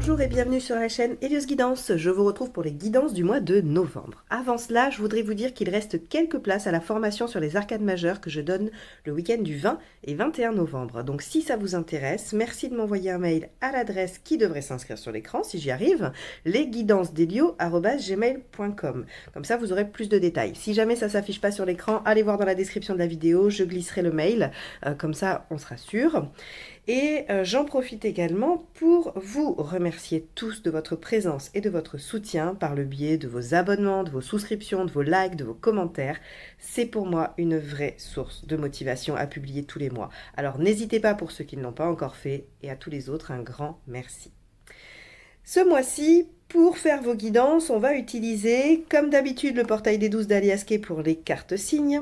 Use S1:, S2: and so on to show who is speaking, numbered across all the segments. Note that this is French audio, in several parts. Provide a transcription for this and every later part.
S1: Bonjour et bienvenue sur la chaîne Elios Guidance. Je vous retrouve pour les guidances du mois de novembre. Avant cela, je voudrais vous dire qu'il reste quelques places à la formation sur les arcades majeures que je donne le week-end du 20 et 21 novembre. Donc si ça vous intéresse, merci de m'envoyer un mail à l'adresse qui devrait s'inscrire sur l'écran, si j'y arrive, lesguidancesdelio@gmail.com. Comme ça, vous aurez plus de détails. Si jamais ça ne s'affiche pas sur l'écran, allez voir dans la description de la vidéo, je glisserai le mail, comme ça on sera sûr. Et j'en profite également pour vous remercier tous de votre présence et de votre soutien par le biais de vos abonnements, de vos souscriptions, de vos likes, de vos commentaires. C'est pour moi une vraie source de motivation à publier tous les mois. Alors n'hésitez pas pour ceux qui ne l'ont pas encore fait et à tous les autres un grand merci. Ce mois-ci, pour faire vos guidances, on va utiliser comme d'habitude le portail des 12 d'Aliasqué pour les cartes signes,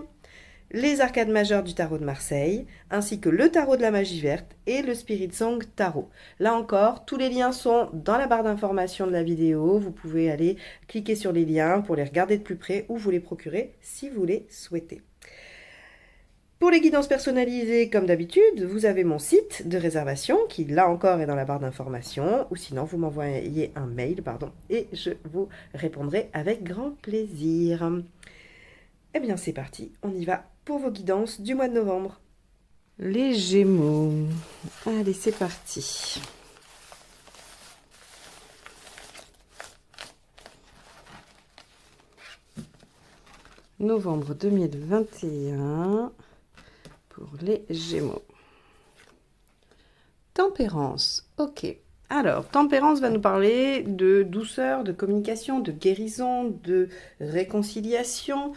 S1: les arcades majeures du tarot de Marseille, ainsi que le tarot de la magie verte et le Spirit Song Tarot. Là encore, tous les liens sont dans la barre d'information de la vidéo. Vous pouvez aller cliquer sur les liens pour les regarder de plus près ou vous les procurer si vous les souhaitez. Pour les guidances personnalisées, comme d'habitude, vous avez mon site de réservation qui, là encore, est dans la barre d'information. Ou sinon, vous m'envoyez un mail, et je vous répondrai avec grand plaisir. Eh bien, c'est parti, on y va pour vos guidances du mois de novembre. Les Gémeaux. Allez, c'est parti. Novembre 2021 pour les Gémeaux. Tempérance. Ok. Alors, Tempérance va nous parler de douceur, de communication, de guérison, de réconciliation,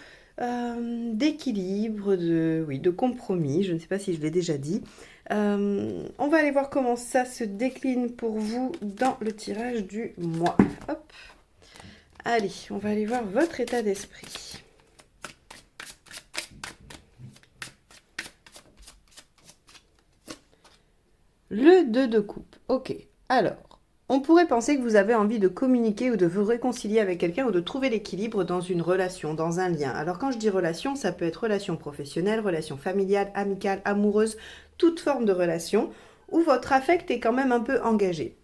S1: d'équilibre, de compromis, je ne sais pas si je l'ai déjà dit. On va aller voir comment ça se décline pour vous dans le tirage du mois. Hop. Allez, on va aller voir votre état d'esprit. Le 2 de coupe. Ok, alors. On pourrait penser que vous avez envie de communiquer ou de vous réconcilier avec quelqu'un ou de trouver l'équilibre dans une relation, dans un lien. Alors quand je dis relation, ça peut être relation professionnelle, relation familiale, amicale, amoureuse, toute forme de relation où votre affect est quand même un peu engagé.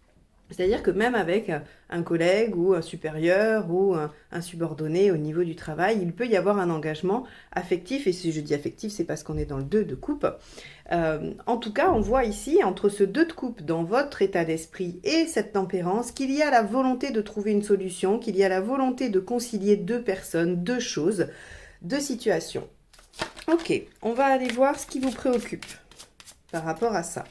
S1: C'est-à-dire que même avec un collègue ou un supérieur ou un subordonné au niveau du travail, il peut y avoir un engagement affectif. Et si je dis affectif, c'est parce qu'on est dans le 2 de coupe. En tout cas, on voit ici, entre ce 2 de coupe dans votre état d'esprit et cette tempérance, qu'il y a la volonté de trouver une solution, qu'il y a la volonté de concilier deux personnes, deux choses, deux situations. Ok, on va aller voir ce qui vous préoccupe par rapport à ça.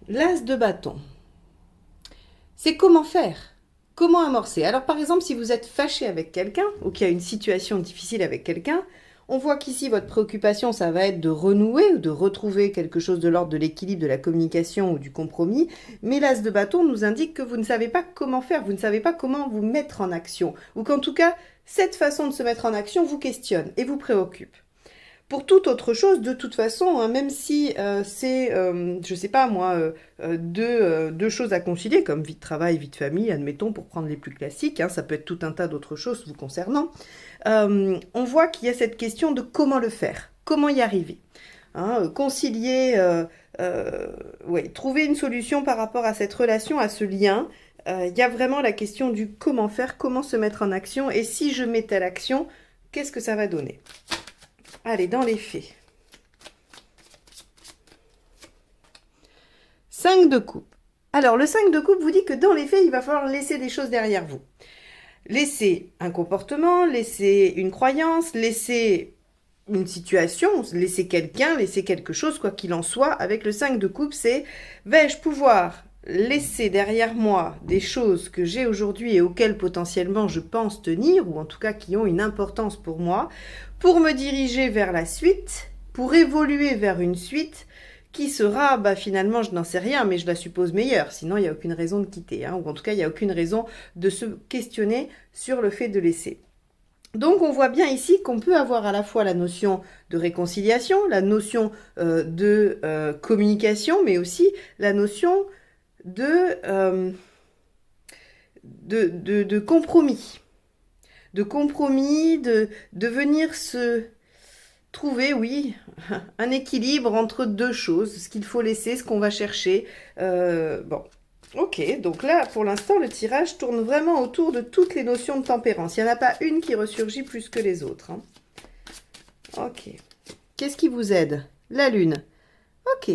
S1: L'as de bâton. C'est comment faire? Comment amorcer? Alors par exemple, si vous êtes fâché avec quelqu'un ou qu'il y a une situation difficile avec quelqu'un, on voit qu'ici votre préoccupation, ça va être de renouer ou de retrouver quelque chose de l'ordre de l'équilibre, de la communication ou du compromis. Mais l'as de bâton nous indique que vous ne savez pas comment faire, vous ne savez pas comment vous mettre en action. Ou qu'en tout cas, cette façon de se mettre en action vous questionne et vous préoccupe. Pour toute autre chose, de toute façon, hein, même si c'est, je sais pas moi, deux choses à concilier, comme vie de travail, vie de famille, admettons, pour prendre les plus classiques, hein, ça peut être tout un tas d'autres choses vous concernant, on voit qu'il y a cette question de comment le faire, comment y arriver. Hein, concilier, trouver une solution par rapport à cette relation, à ce lien. Il y a vraiment la question du comment faire, comment se mettre en action, et si je mets telle action, qu'est-ce que ça va donner? Allez, dans les faits. 5 de coupe. Alors, le 5 de coupe vous dit que dans les faits, il va falloir laisser des choses derrière vous. Laisser un comportement, laisser une croyance, laisser une situation, laisser quelqu'un, laisser quelque chose, quoi qu'il en soit. Avec le 5 de coupe, c'est vais-je pouvoir laisser derrière moi des choses que j'ai aujourd'hui et auxquelles potentiellement je pense tenir, ou en tout cas qui ont une importance pour moi, pour me diriger vers la suite, pour évoluer vers une suite qui sera, finalement, je n'en sais rien, mais je la suppose meilleure, sinon il n'y a aucune raison de quitter, hein, ou en tout cas il n'y a aucune raison de se questionner sur le fait de laisser. Donc on voit bien ici qu'on peut avoir à la fois la notion de réconciliation, la notion de communication, mais aussi la notion de compromis. De compromis, de venir se trouver, oui, un équilibre entre deux choses, ce qu'il faut laisser, ce qu'on va chercher. Bon, ok, donc là, pour l'instant, le tirage tourne vraiment autour de toutes les notions de tempérance. Il n'y en a pas une qui ressurgit plus que les autres. Hein. Ok. Qu'est-ce qui vous aide? La Lune. Ok.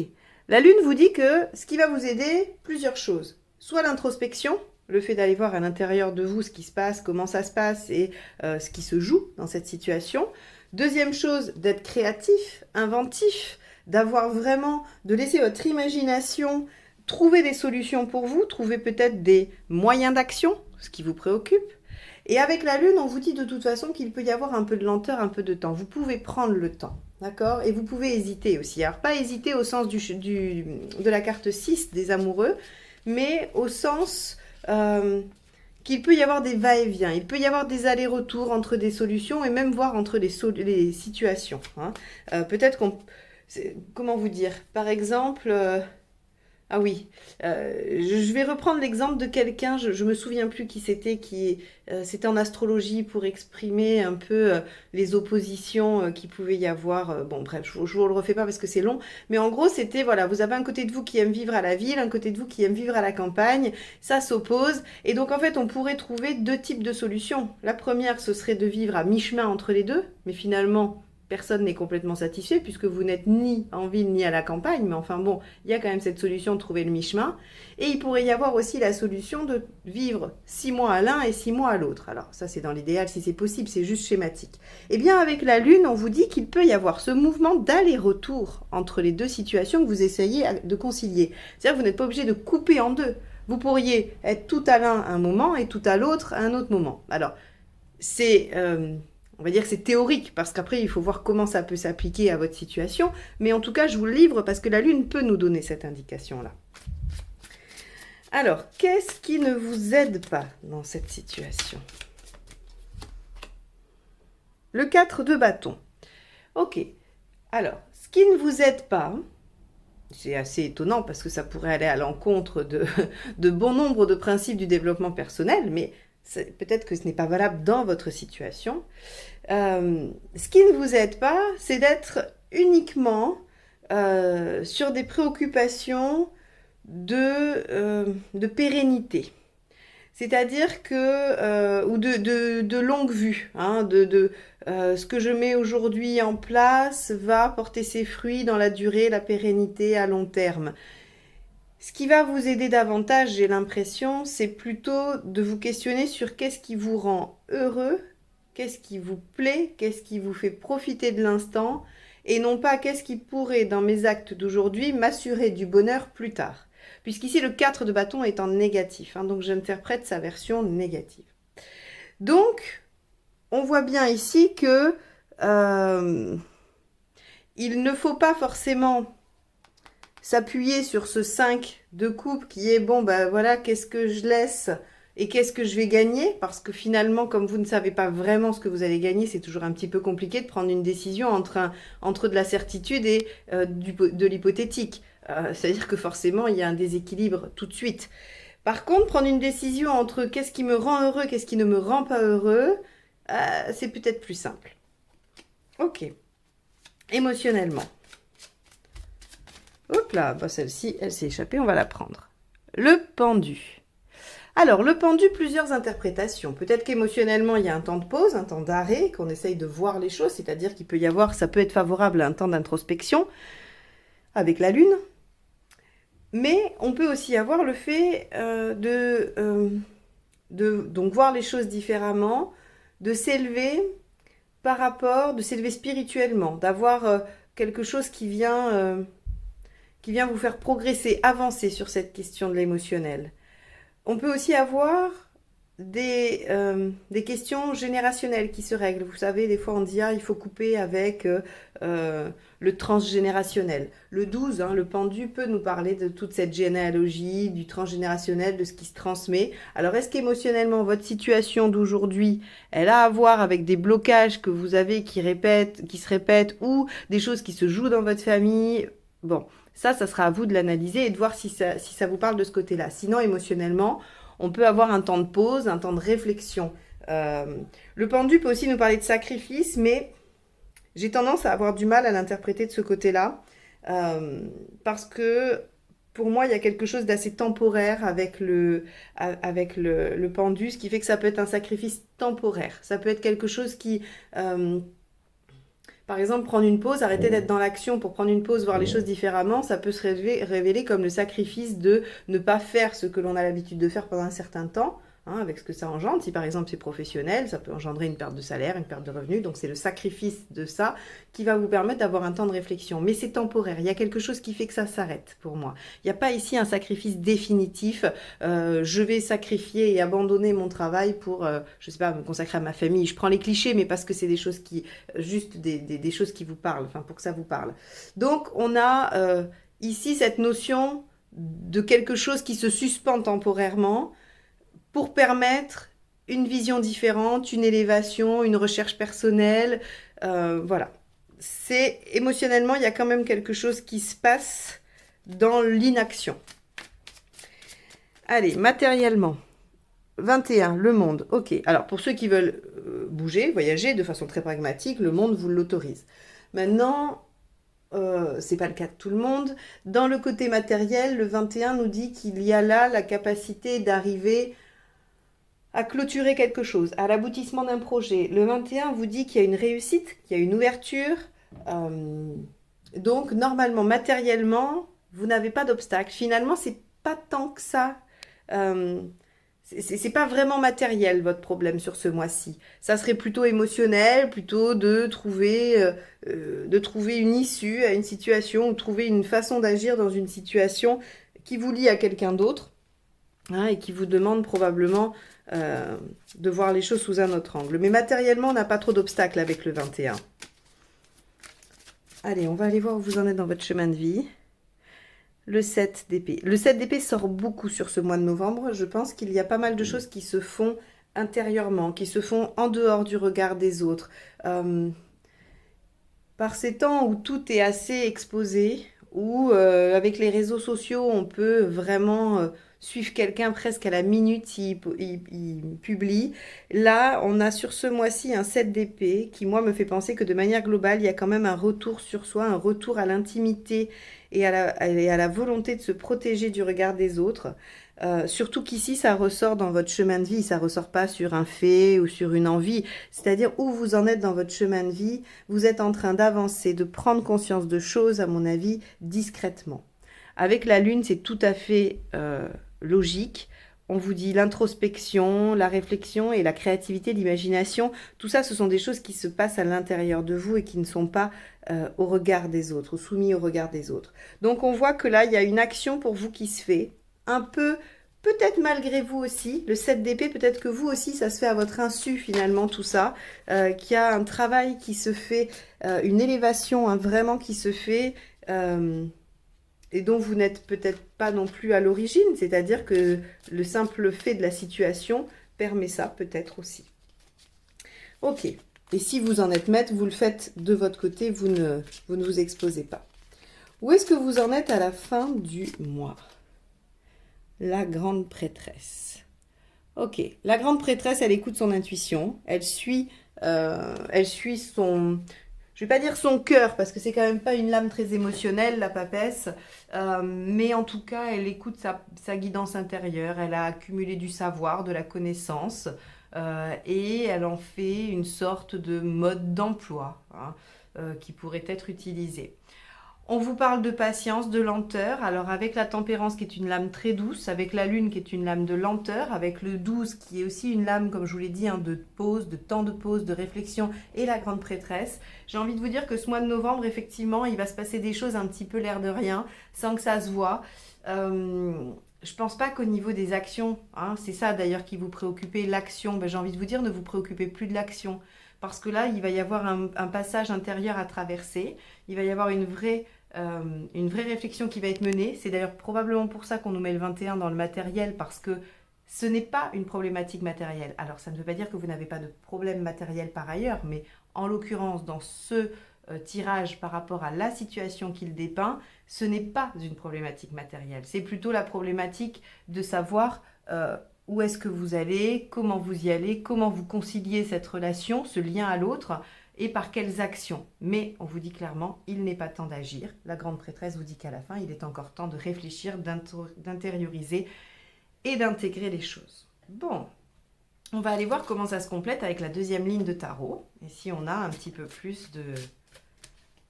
S1: La Lune vous dit que ce qui va vous aider, plusieurs choses. Soit l'introspection, le fait d'aller voir à l'intérieur de vous ce qui se passe, comment ça se passe et ce qui se joue dans cette situation. Deuxième chose, d'être créatif, inventif, de laisser votre imagination trouver des solutions pour vous, trouver peut-être des moyens d'action, ce qui vous préoccupe. Et avec la Lune, on vous dit de toute façon qu'il peut y avoir un peu de lenteur, un peu de temps. Vous pouvez prendre le temps, d'accord? Et vous pouvez hésiter aussi. Alors, pas hésiter au sens de la carte 6 des amoureux, mais au sens qu'il peut y avoir des va-et-vient. Il peut y avoir des allers-retours entre des solutions et même voir entre les situations. Hein. Peut-être qu'on... Comment vous dire? Par exemple... Ah oui, je vais reprendre l'exemple de quelqu'un, je me souviens plus qui c'était, c'était en astrologie pour exprimer un peu les oppositions qu'il pouvait y avoir. Bon bref, je vous le refais pas parce que c'est long, mais en gros c'était, voilà, vous avez un côté de vous qui aime vivre à la ville, un côté de vous qui aime vivre à la campagne, ça s'oppose, et donc en fait on pourrait trouver deux types de solutions. La première, ce serait de vivre à mi-chemin entre les deux, mais finalement... Personne n'est complètement satisfait puisque vous n'êtes ni en ville ni à la campagne. Mais enfin bon, il y a quand même cette solution de trouver le mi-chemin. Et il pourrait y avoir aussi la solution de vivre 6 mois à l'un et 6 mois à l'autre. Alors ça c'est dans l'idéal si c'est possible, c'est juste schématique. Eh bien avec la Lune, on vous dit qu'il peut y avoir ce mouvement d'aller-retour entre les deux situations que vous essayez de concilier. C'est-à-dire que vous n'êtes pas obligé de couper en deux. Vous pourriez être tout à l'un à un moment et tout à l'autre à un autre moment. Alors c'est... on va dire que c'est théorique, parce qu'après, il faut voir comment ça peut s'appliquer à votre situation. Mais en tout cas, je vous le livre parce que la Lune peut nous donner cette indication-là. Alors, qu'est-ce qui ne vous aide pas dans cette situation? Le 4 de bâton. Ok. Alors, ce qui ne vous aide pas, c'est assez étonnant parce que ça pourrait aller à l'encontre de bon nombre de principes du développement personnel, mais peut-être que ce n'est pas valable dans votre situation. Ce qui ne vous aide pas, c'est d'être uniquement sur des préoccupations de pérennité. C'est-à-dire que, ou de longue vue, hein, ce que je mets aujourd'hui en place va porter ses fruits dans la durée, la pérennité à long terme. Ce qui va vous aider davantage, j'ai l'impression, c'est plutôt de vous questionner sur qu'est-ce qui vous rend heureux, qu'est-ce qui vous plaît, qu'est-ce qui vous fait profiter de l'instant, et non pas qu'est-ce qui pourrait, dans mes actes d'aujourd'hui, m'assurer du bonheur plus tard. Puisqu'ici, le 4 de bâton est en négatif, hein, donc j'interprète sa version négative. Donc, on voit bien ici que il ne faut pas forcément s'appuyer sur ce 5 de coupe qui est, bon, ben voilà, qu'est-ce que je laisse et qu'est-ce que je vais gagner? Parce que finalement, comme vous ne savez pas vraiment ce que vous allez gagner, c'est toujours un petit peu compliqué de prendre une décision entre de la certitude et de l'hypothétique. C'est-à-dire que forcément, il y a un déséquilibre tout de suite. Par contre, prendre une décision entre qu'est-ce qui me rend heureux, qu'est-ce qui ne me rend pas heureux, c'est peut-être plus simple. Ok. Émotionnellement. Hop là, bah celle-ci, elle s'est échappée, on va la prendre. Le pendu. Alors, le pendu, plusieurs interprétations. Peut-être qu'émotionnellement, il y a un temps de pause, un temps d'arrêt, qu'on essaye de voir les choses, c'est-à-dire qu'il peut y avoir, ça peut être favorable à un temps d'introspection avec la Lune. Mais on peut aussi avoir le fait donc voir les choses différemment, de s'élever par rapport, de s'élever spirituellement, d'avoir quelque chose qui vient vous faire progresser, avancer sur cette question de l'émotionnel. On peut aussi avoir des questions générationnelles qui se règlent. Vous savez, des fois on dit il faut couper avec le transgénérationnel. Le 12, le pendu, peut nous parler de toute cette généalogie, du transgénérationnel, de ce qui se transmet. Alors est-ce qu'émotionnellement, votre situation d'aujourd'hui, elle a à voir avec des blocages que vous avez qui se répètent, ou des choses qui se jouent dans votre famille? Bon, ça sera à vous de l'analyser et de voir si ça vous parle de ce côté-là. Sinon, émotionnellement, on peut avoir un temps de pause, un temps de réflexion. Le pendu peut aussi nous parler de sacrifice, mais J'ai tendance à avoir du mal à l'interpréter de ce côté-là, parce que pour moi, il y a quelque chose d'assez temporaire avec le pendu, ce qui fait que ça peut être un sacrifice temporaire. Ça peut être quelque chose qui, par exemple, prendre une pause, arrêter d'être dans l'action pour prendre une pause, voir les choses différemment, ça peut se révéler comme le sacrifice de ne pas faire ce que l'on a l'habitude de faire pendant un certain temps, hein, avec ce que ça engendre. Si par exemple c'est professionnel, ça peut engendrer une perte de salaire, une perte de revenus, donc c'est le sacrifice de ça qui va vous permettre d'avoir un temps de réflexion. Mais c'est temporaire, il y a quelque chose qui fait que ça s'arrête pour moi. Il n'y a pas ici un sacrifice définitif, je vais sacrifier et abandonner mon travail pour, je sais pas, me consacrer à ma famille. Je prends les clichés, mais parce que c'est des choses qui juste des choses qui vous parlent, enfin pour que ça vous parle. Donc on a ici cette notion de quelque chose qui se suspend temporairement pour permettre une vision différente, une élévation, une recherche personnelle. Voilà. C'est émotionnellement, il y a quand même quelque chose qui se passe dans l'inaction. Allez, matériellement. 21, le monde. Ok, alors pour ceux qui veulent bouger, voyager de façon très pragmatique, le monde vous l'autorise. Maintenant, c'est pas le cas de tout le monde. Dans le côté matériel, le 21 nous dit qu'il y a là la capacité d'arriver à clôturer quelque chose, à l'aboutissement d'un projet. Le 21 vous dit qu'il y a une réussite, qu'il y a une ouverture. Donc, normalement, matériellement, vous n'avez pas d'obstacle. Finalement, c'est pas tant que ça. C'est pas vraiment matériel votre problème sur ce mois-ci. Ça serait plutôt émotionnel, plutôt de trouver une issue à une situation ou trouver une façon d'agir dans une situation qui vous lie à quelqu'un d'autre, hein, et qui vous demande probablement de voir les choses sous un autre angle. Mais matériellement, on n'a pas trop d'obstacles avec le 21. Allez, on va aller voir où vous en êtes dans votre chemin de vie. Le 7 d'épée. Le 7 d'épée sort beaucoup sur ce mois de novembre. Je pense qu'il y a pas mal de choses qui se font intérieurement, qui se font en dehors du regard des autres. Par ces temps où tout est assez exposé, où avec les réseaux sociaux, on peut vraiment suivre quelqu'un presque à la minute s'il il publie. Là, on a sur ce mois-ci un 7 d'épée qui, moi, me fait penser que de manière globale, il y a quand même un retour sur soi, un retour à l'intimité et à la volonté de se protéger du regard des autres. Surtout qu'ici, ça ressort dans votre chemin de vie, ça ressort pas sur un fait ou sur une envie. C'est-à-dire où vous en êtes dans votre chemin de vie, vous êtes en train d'avancer, de prendre conscience de choses, à mon avis, discrètement. Avec la lune, c'est tout à fait logique. On vous dit l'introspection, la réflexion et la créativité, l'imagination. Tout ça, ce sont des choses qui se passent à l'intérieur de vous et qui ne sont pas au regard des autres, soumis au regard des autres. Donc on voit que là, il y a une action pour vous qui se fait, un peu, peut-être malgré vous aussi, le 7 d'épée, peut-être que vous aussi, ça se fait à votre insu finalement, tout ça, qu'il y a un travail qui se fait, une élévation, hein, vraiment qui se fait, et dont vous n'êtes peut-être pas non plus à l'origine, c'est-à-dire que le simple fait de la situation permet ça peut-être aussi. Ok, et si vous en êtes maître, vous le faites de votre côté, vous ne vous exposez pas. Où est-ce que vous en êtes à la fin du mois ? La grande prêtresse. Ok, la grande prêtresse, elle écoute son intuition, elle suit son... Je vais pas dire son cœur, parce que c'est quand même pas une lame très émotionnelle, la papesse, mais en tout cas, elle écoute sa guidance intérieure, elle a accumulé du savoir, de la connaissance, et elle en fait une sorte de mode d'emploi, hein, qui pourrait être utilisé. On vous parle de patience, de lenteur. Alors avec la tempérance qui est une lame très douce, avec la lune qui est une lame de lenteur, avec le 12 qui est aussi une lame, comme je vous l'ai dit, hein, de pause, de temps de pause, de réflexion, et la grande prêtresse, j'ai envie de vous dire que ce mois de novembre, effectivement, il va se passer des choses un petit peu l'air de rien, sans que ça se voit. Je pense pas qu'au niveau des actions, hein, c'est ça d'ailleurs qui vous préoccupe, l'action, j'ai envie de vous dire, ne vous préoccupez plus de l'action. Parce que là, il va y avoir un passage intérieur à traverser, il va y avoir une vraie réflexion qui va être menée. C'est d'ailleurs probablement pour ça qu'on nous met le 21 dans le matériel, parce que ce n'est pas une problématique matérielle. Alors ça ne veut pas dire que vous n'avez pas de problème matériel par ailleurs, mais en l'occurrence dans ce tirage par rapport à la situation qu'il dépeint, ce n'est pas une problématique matérielle. C'est plutôt la problématique de savoir où est-ce que vous allez, comment vous y allez, comment vous conciliez cette relation, ce lien à l'autre, et par quelles actions. Mais on vous dit clairement, il n'est pas temps d'agir. La grande prêtresse vous dit qu'à la fin, il est encore temps de réfléchir, d'intérioriser et d'intégrer les choses. Bon, on va aller voir comment ça se complète avec la deuxième ligne de tarot. Et si on a un petit peu plus de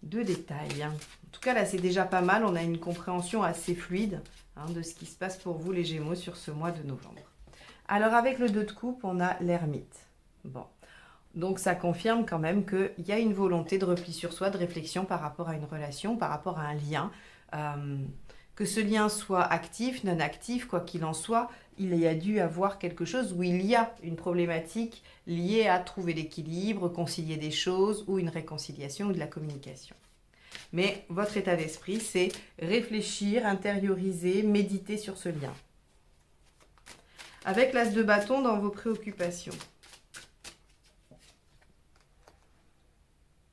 S1: détails. En tout cas, là, c'est déjà pas mal. On a une compréhension assez fluide de ce qui se passe pour vous, les Gémeaux, sur ce mois de novembre. Alors, avec le 2 de coupe, on a l'ermite. Bon, donc ça confirme quand même qu'il y a une volonté de repli sur soi, de réflexion par rapport à une relation, par rapport à un lien. Que ce lien soit actif, non actif, quoi qu'il en soit, il y a dû avoir quelque chose où il y a une problématique liée à trouver l'équilibre, concilier des choses, ou une réconciliation, ou de la communication. Mais votre état d'esprit, c'est réfléchir, intérioriser, méditer sur ce lien. Avec l'as de bâton dans vos préoccupations.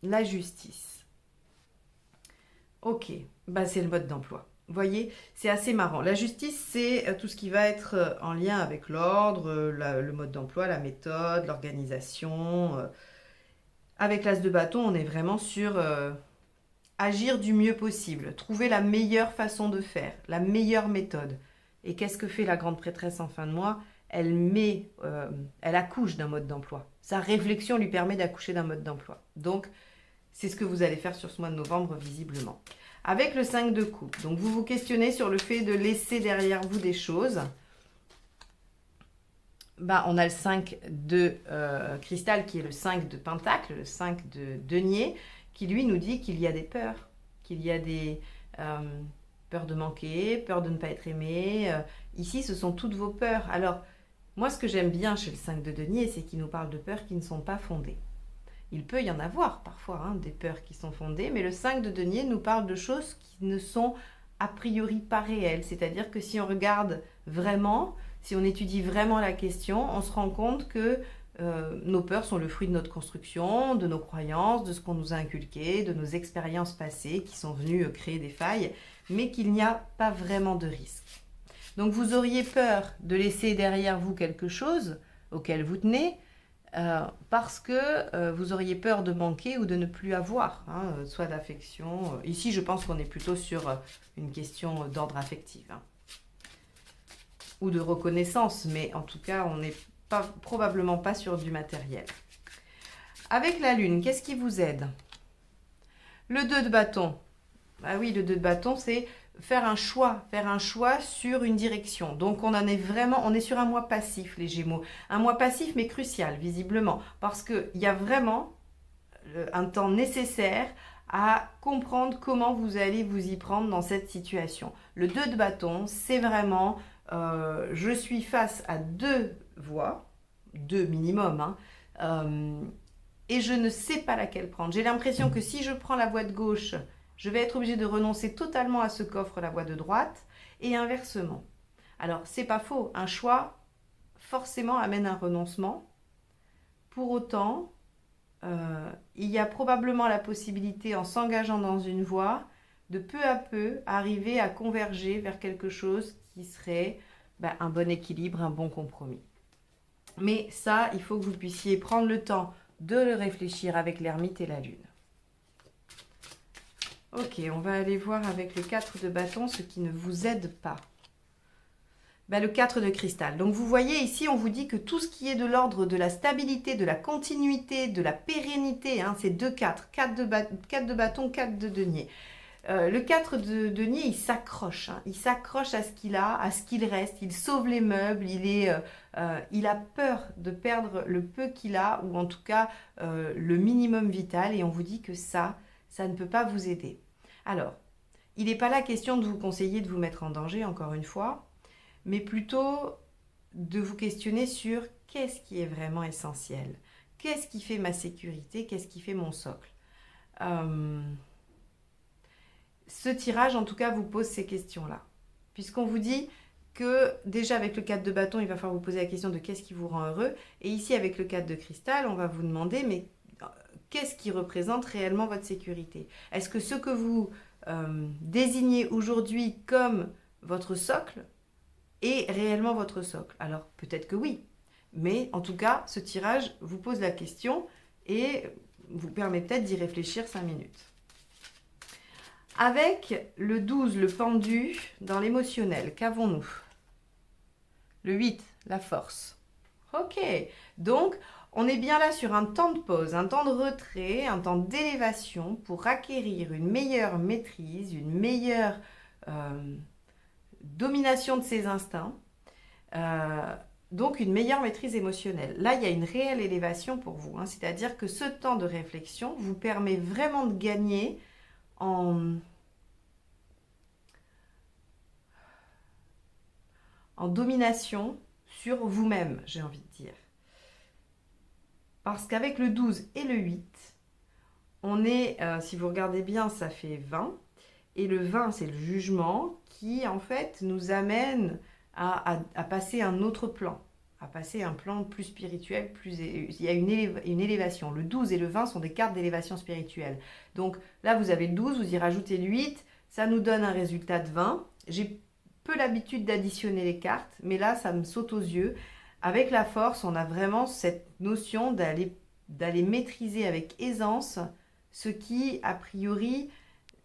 S1: La justice. Ok, bah c'est le mode d'emploi. Vous voyez, c'est assez marrant. La justice, c'est tout ce qui va être en lien avec l'ordre, le mode d'emploi, la méthode, l'organisation. Avec l'as de bâton, on est vraiment sur agir du mieux possible, trouver la meilleure façon de faire, la meilleure méthode. Et qu'est-ce que fait la grande prêtresse en fin de mois ? Elle accouche d'un mode d'emploi. Sa réflexion lui permet d'accoucher d'un mode d'emploi. Donc, c'est ce que vous allez faire sur ce mois de novembre, visiblement. Avec le 5 de coupe, donc vous vous questionnez sur le fait de laisser derrière vous des choses. Bah, on a le 5 de cristal qui est le 5 de pentacle, le 5 de denier, qui lui nous dit qu'il y a des peurs, qu'il y a des peurs de manquer, peurs de ne pas être aimé. Ici, ce sont toutes vos peurs. Alors, moi, ce que j'aime bien chez le 5 de denier, c'est qu'il nous parle de peurs qui ne sont pas fondées. Il peut y en avoir parfois des peurs qui sont fondées, mais le 5 de denier nous parle de choses qui ne sont a priori pas réelles. C'est-à-dire que si on regarde vraiment, si on étudie vraiment la question, on se rend compte que nos peurs sont le fruit de notre construction, de nos croyances, de ce qu'on nous a inculqué, de nos expériences passées qui sont venues créer des failles, mais qu'il n'y a pas vraiment de risque. Donc vous auriez peur de laisser derrière vous quelque chose auquel vous tenez, parce que vous auriez peur de manquer ou de ne plus avoir, soit d'affection. Ici, je pense qu'on est plutôt sur une question d'ordre affectif, ou de reconnaissance, mais en tout cas, on n'est probablement pas sur du matériel. Avec la lune, qu'est-ce qui vous aide ? Le 2 de bâton. Ah oui, le 2 de bâton, c'est faire un choix sur une direction. Donc on est sur un mois passif, les Gémeaux. Un mois passif mais crucial, visiblement, parce qu'il y a vraiment un temps nécessaire à comprendre comment vous allez vous y prendre dans cette situation. Le 2 de bâton, c'est vraiment, je suis face à deux voies, deux minimum, et je ne sais pas laquelle prendre. J'ai l'impression que si je prends la voie de gauche, je vais être obligée de renoncer totalement à ce qu'offre la voie de droite, et inversement. Alors, c'est pas faux, un choix forcément amène un renoncement. Pour autant, il y a probablement la possibilité, en s'engageant dans une voie, de peu à peu arriver à converger vers quelque chose qui serait un bon équilibre, un bon compromis. Mais ça, il faut que vous puissiez prendre le temps de le réfléchir avec l'ermite et la lune. Ok, on va aller voir avec le 4 de bâton ce qui ne vous aide pas. Le 4 de cristal. Donc vous voyez ici, on vous dit que tout ce qui est de l'ordre de la stabilité, de la continuité, de la pérennité, c'est 2-4. 4 de bâton, 4 de denier. Le 4 de denier, il s'accroche. Il s'accroche à ce qu'il a, à ce qu'il reste. Il sauve les meubles. Il a peur de perdre le peu qu'il a, ou en tout cas le minimum vital. Et on vous dit que ça ne peut pas vous aider. Alors, il n'est pas là question de vous conseiller de vous mettre en danger, encore une fois, mais plutôt de vous questionner sur qu'est-ce qui est vraiment essentiel. Qu'est-ce qui fait ma sécurité? Qu'est-ce qui fait mon socle? Ce tirage, en tout cas, vous pose ces questions-là. Puisqu'on vous dit que, déjà, avec le 4 de bâton, il va falloir vous poser la question de qu'est-ce qui vous rend heureux. Et ici, avec le 4 de cristal, on va vous demander, mais qu'est-ce qui représente réellement votre sécurité? Est-ce que ce que vous désignez aujourd'hui comme votre socle est réellement votre socle? Alors, peut-être que oui. Mais en tout cas, ce tirage vous pose la question et vous permet peut-être d'y réfléchir 5 minutes. Avec le 12, le pendu, dans l'émotionnel, qu'avons-nous? Le 8, la force. Ok, donc on est bien là sur un temps de pause, un temps de retrait, un temps d'élévation pour acquérir une meilleure maîtrise, une meilleure domination de ses instincts, donc une meilleure maîtrise émotionnelle. Là, il y a une réelle élévation pour vous, hein, c'est-à-dire que ce temps de réflexion vous permet vraiment de gagner en domination sur vous-même, j'ai envie de dire. Parce qu'avec le 12 et le 8, on est, si vous regardez bien, ça fait 20. Et le 20, c'est le jugement qui, en fait, nous amène à passer un autre plan, à passer un plan plus spirituel, il y a une élévation. Le 12 et le 20 sont des cartes d'élévation spirituelle. Donc là, vous avez le 12, vous y rajoutez le 8, ça nous donne un résultat de 20. J'ai peu l'habitude d'additionner les cartes, mais là, ça me saute aux yeux. Avec la force, on a vraiment cette notion d'aller maîtriser avec aisance ce qui, a priori,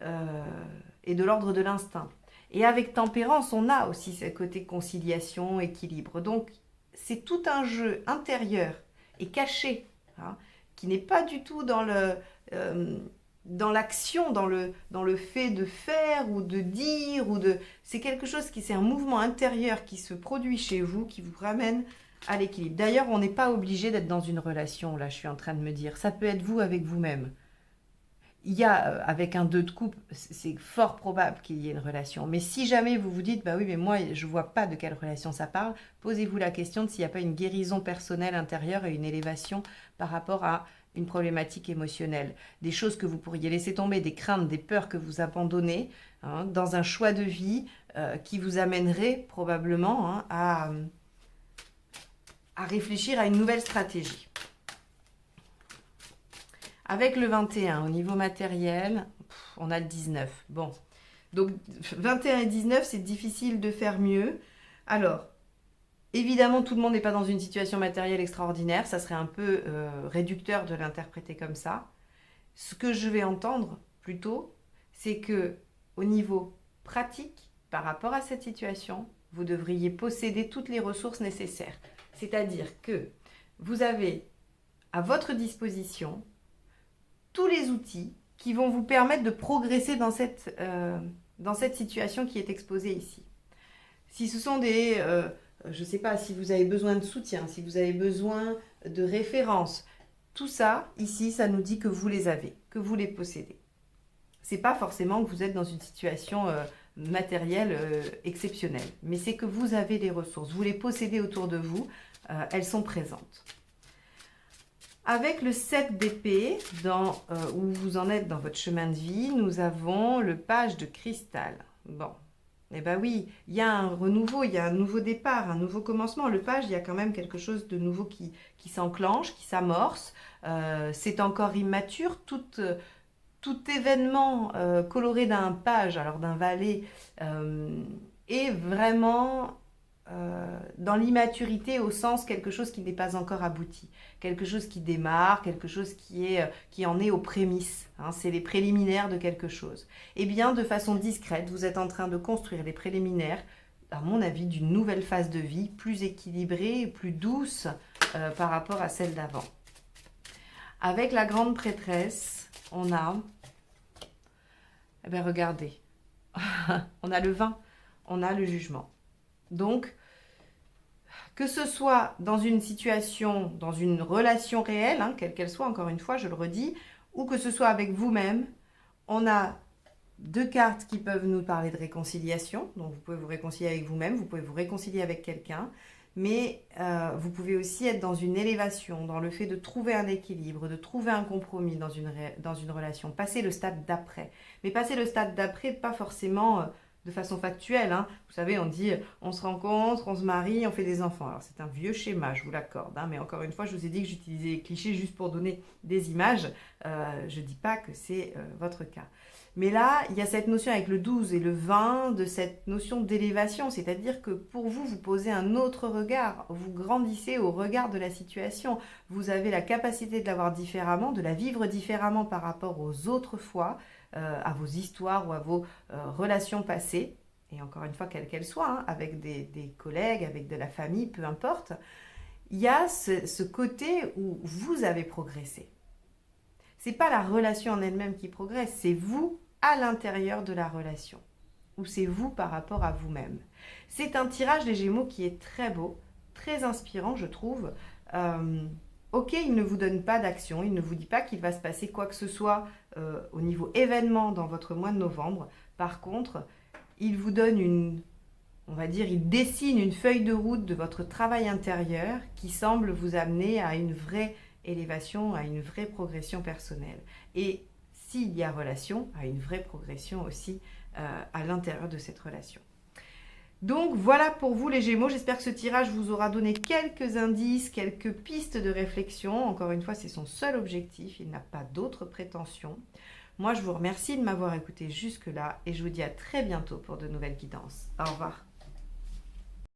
S1: est de l'ordre de l'instinct. Et avec tempérance, on a aussi ce côté conciliation, équilibre. Donc, c'est tout un jeu intérieur et caché, hein, qui n'est pas du tout dans l'action, dans le fait de faire ou de dire, c'est quelque chose c'est un mouvement intérieur qui se produit chez vous, qui vous ramène à l'équilibre. D'ailleurs, on n'est pas obligé d'être dans une relation, là je suis en train de me dire, ça peut être vous avec vous-même. Il y a, avec un 2 de coupe, c'est fort probable qu'il y ait une relation. Mais si jamais vous vous dites, bah oui, mais moi, je ne vois pas de quelle relation ça parle, posez-vous la question de s'il n'y a pas une guérison personnelle intérieure et une élévation par rapport à une problématique émotionnelle. Des choses que vous pourriez laisser tomber, des craintes, des peurs que vous abandonnez, hein, dans un choix de vie qui vous amènerait probablement, hein, à réfléchir à une nouvelle stratégie. Avec le 21, au niveau matériel, on a le 19. Bon, donc 21 et 19, c'est difficile de faire mieux. Alors, évidemment, tout le monde n'est pas dans une situation matérielle extraordinaire. Ça serait un peu réducteur de l'interpréter comme ça. Ce que je vais entendre plutôt, c'est que au niveau pratique, par rapport à cette situation, vous devriez posséder toutes les ressources nécessaires. C'est-à-dire que vous avez à votre disposition tous les outils qui vont vous permettre de progresser dans cette situation qui est exposée ici. Si ce sont je ne sais pas, si vous avez besoin de soutien, si vous avez besoin de références, tout ça, ici, ça nous dit que vous les avez, que vous les possédez. Ce n'est pas forcément que vous êtes dans une situation matérielle exceptionnelle, mais c'est que vous avez les ressources, vous les possédez autour de vous, elles sont présentes. Avec le 7 d'épée, où vous en êtes dans votre chemin de vie, nous avons le page de cristal. Bon, eh bien oui, il y a un renouveau, il y a un nouveau départ, un nouveau commencement. Le page, il y a quand même quelque chose de nouveau qui s'enclenche, qui s'amorce. C'est encore immature, tout événement coloré d'un page, alors d'un valet, est vraiment dans l'immaturité au sens quelque chose qui n'est pas encore abouti, quelque chose qui démarre, quelque chose qui en est aux prémices, hein, c'est les préliminaires de quelque chose. Eh bien, de façon discrète, vous êtes en train de construire les préliminaires, à mon avis, d'une nouvelle phase de vie, plus équilibrée, plus douce par rapport à celle d'avant. Avec la grande prêtresse, on a, eh bien regardez, on a le 20, on a le jugement. Donc, que ce soit dans une situation, dans une relation réelle, hein, quelle qu'elle soit, encore une fois, je le redis, ou que ce soit avec vous-même, on a 2 cartes qui peuvent nous parler de réconciliation. Donc, vous pouvez vous réconcilier avec vous-même, vous pouvez vous réconcilier avec quelqu'un, mais vous pouvez aussi être dans une élévation, dans le fait de trouver un équilibre, de trouver un compromis dans une relation, passer le stade d'après. Mais passer le stade d'après, pas forcément de façon factuelle, hein. Vous savez, on dit on se rencontre, on se marie, on fait des enfants. Alors c'est un vieux schéma, je vous l'accorde, hein, mais encore une fois, je vous ai dit que j'utilisais les clichés juste pour donner des images. Je ne dis pas que c'est votre cas. Mais là, il y a cette notion avec le 12 et le 20 de cette notion d'élévation, c'est-à-dire que pour vous, vous posez un autre regard, vous grandissez au regard de la situation, vous avez la capacité de la voir différemment, de la vivre différemment par rapport aux autres fois, à vos histoires ou à vos relations passées, et encore une fois, quelles qu'elles soient, hein, avec des collègues, avec de la famille, peu importe, il y a ce côté où vous avez progressé. C'est pas la relation en elle-même qui progresse, c'est vous à l'intérieur de la relation, ou c'est vous par rapport à vous-même. C'est un tirage des Gémeaux qui est très beau, très inspirant, je trouve. Ok, il ne vous donne pas d'action, il ne vous dit pas qu'il va se passer quoi que ce soit au niveau événement dans votre mois de novembre. Par contre, il vous donne on va dire, il dessine une feuille de route de votre travail intérieur qui semble vous amener à une vraie élévation, à une vraie progression personnelle. Et s'il y a relation, à une vraie progression aussi à l'intérieur de cette relation. Donc voilà pour vous les Gémeaux, j'espère que ce tirage vous aura donné quelques indices, quelques pistes de réflexion. Encore une fois, c'est son seul objectif, il n'a pas d'autres prétentions. Moi, je vous remercie de m'avoir écouté jusque-là et je vous dis à très bientôt pour de nouvelles guidances. Au revoir.